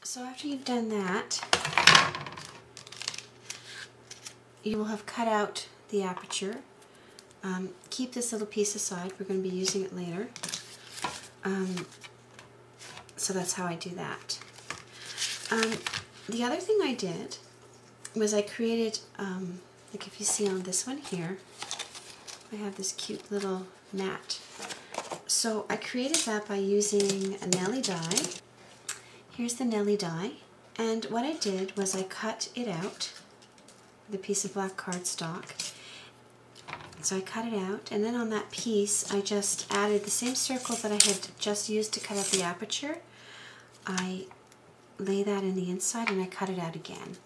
So after you've done that, you will have cut out the aperture. Keep this little piece aside, we're going to be using it later. So that's how I do that. The other thing I did was I created, like if you see on this one here, I have this cute little mat. So I created that by using a Nelly die. Here's the Nelly die, and what I did was I cut it out with a piece of black cardstock. So I cut it out, and then on that piece I just added the same circle that I had just used to cut out the aperture. I lay that in the inside and I cut it out again.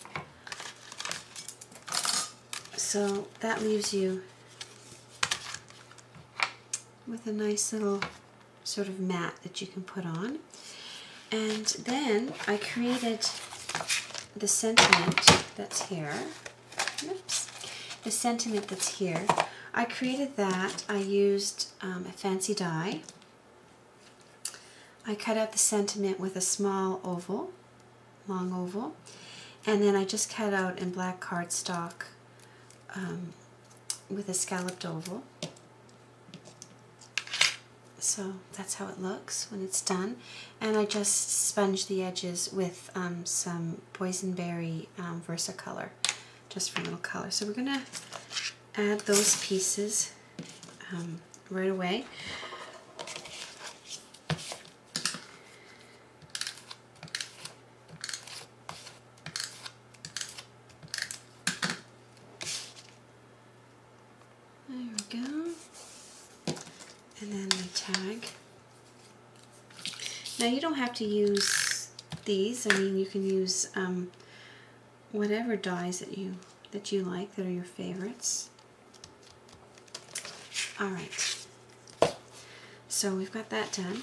So that leaves you with a nice little sort of mat that you can put on. And then I created the sentiment that's here. Oops. The sentiment that's here. I created that. I used a fancy die. I cut out the sentiment with a small oval, long oval, and then I just cut out in black cardstock with a scalloped oval. So that's how it looks when it's done. And I just sponged the edges with some boysenberry Versacolor, just for a little color. So we're going to add those pieces right away. There we go. And then my tag. Now you don't have to use these. I mean, you can use whatever dies that you like, that are your favorites. All right. So we've got that done.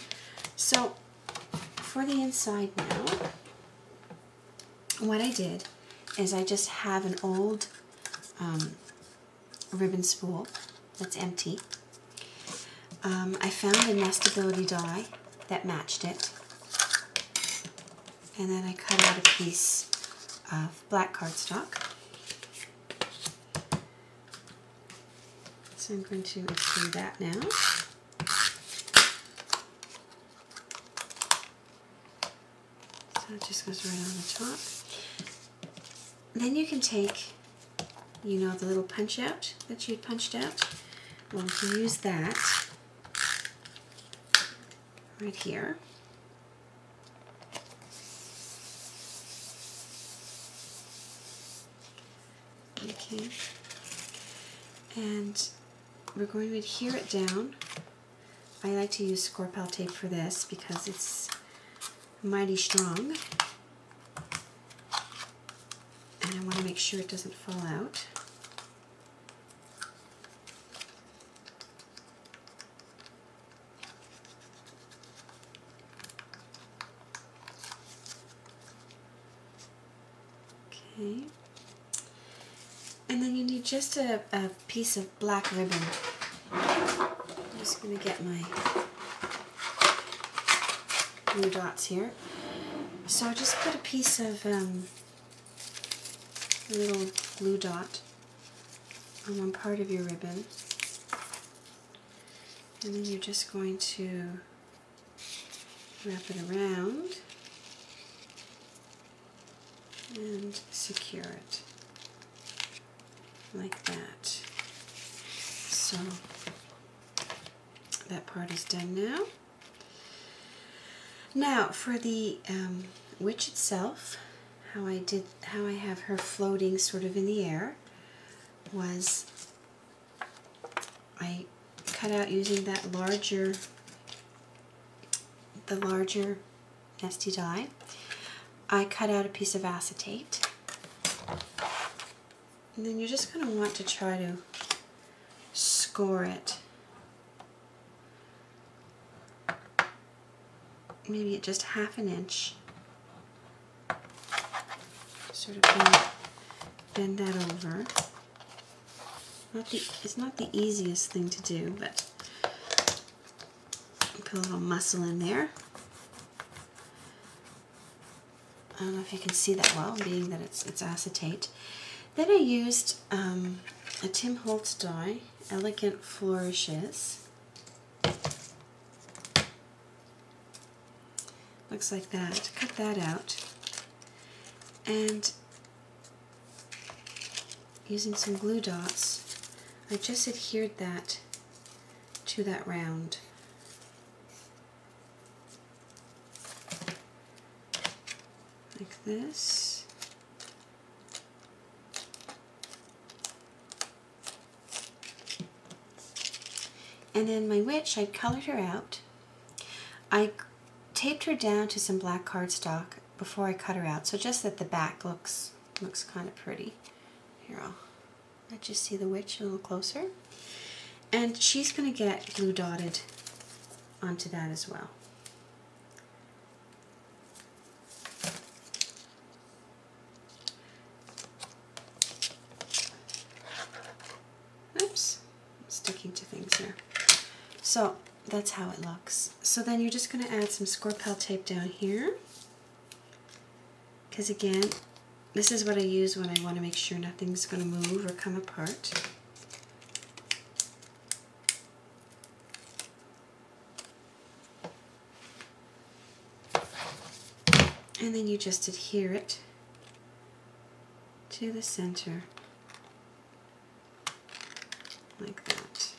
So for the inside now, what I did is I just have an old ribbon spool that's empty. I found a nestability die that matched it, and then I cut out a piece of black cardstock. So I'm going to extrude that now. So it just goes right on the top. Then you can take, you know, the little punch out that you punched out. Well, you can use that right here. Okay. And we're going to adhere it down. I like to use Scorpel tape for this because it's mighty strong. And I want to make sure it doesn't fall out. Okay. And then you need just a piece of black ribbon. I'm just going to get my glue dots here. So just put a piece of little glue dot on one part of your ribbon. And then you're just going to wrap it around and secure it like that. So that part is done now. Now for the witch itself, how I have her floating sort of in the air was I cut out using that larger nesty die. I cut out a piece of acetate, and then you're just going to want to try to score it, maybe at just ½ an inch. Sort of bend that over. It's not the easiest thing to do, but put a little muscle in there. I don't know if you can see that well, being that it's acetate. Then I used a Tim Holtz die, Elegant Flourishes. Looks like that. Cut that out. And using some glue dots, I just adhered that to that round. Like this. And then my witch, I colored her out. I taped her down to some black cardstock before I cut her out, so just that the back looks kind of pretty. Here, I'll let you see the witch a little closer. And she's going to get glue dotted onto that as well. Oops, I'm sticking to things here. So that's how it looks. So then you're just going to add some Scorpel tape down here. Because again, this is what I use when I want to make sure nothing's going to move or come apart. And then you just adhere it to the center, like that.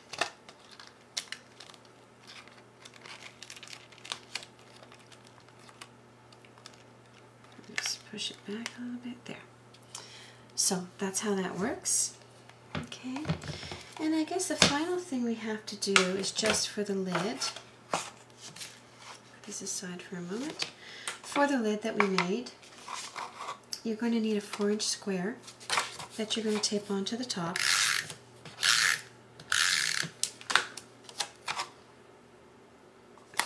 Just push it back a little bit there. So that's how that works. Okay, and I guess the final thing we have to do is just for the lid. Put this aside for a moment. For the lid that we made, you're going to need a 4-inch square that you're going to tape onto the top.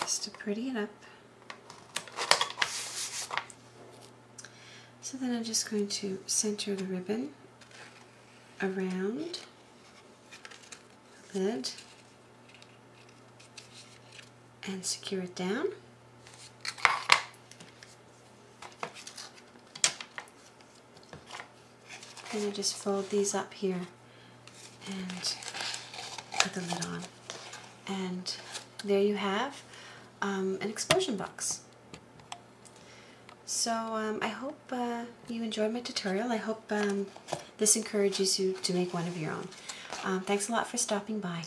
Just to pretty it up. So then I'm just going to center the ribbon around the lid and secure it down. And I just fold these up here and put the lid on. And there you have an explosion box. So I hope you enjoyed my tutorial. I hope this encourages you to make one of your own. Thanks a lot for stopping by.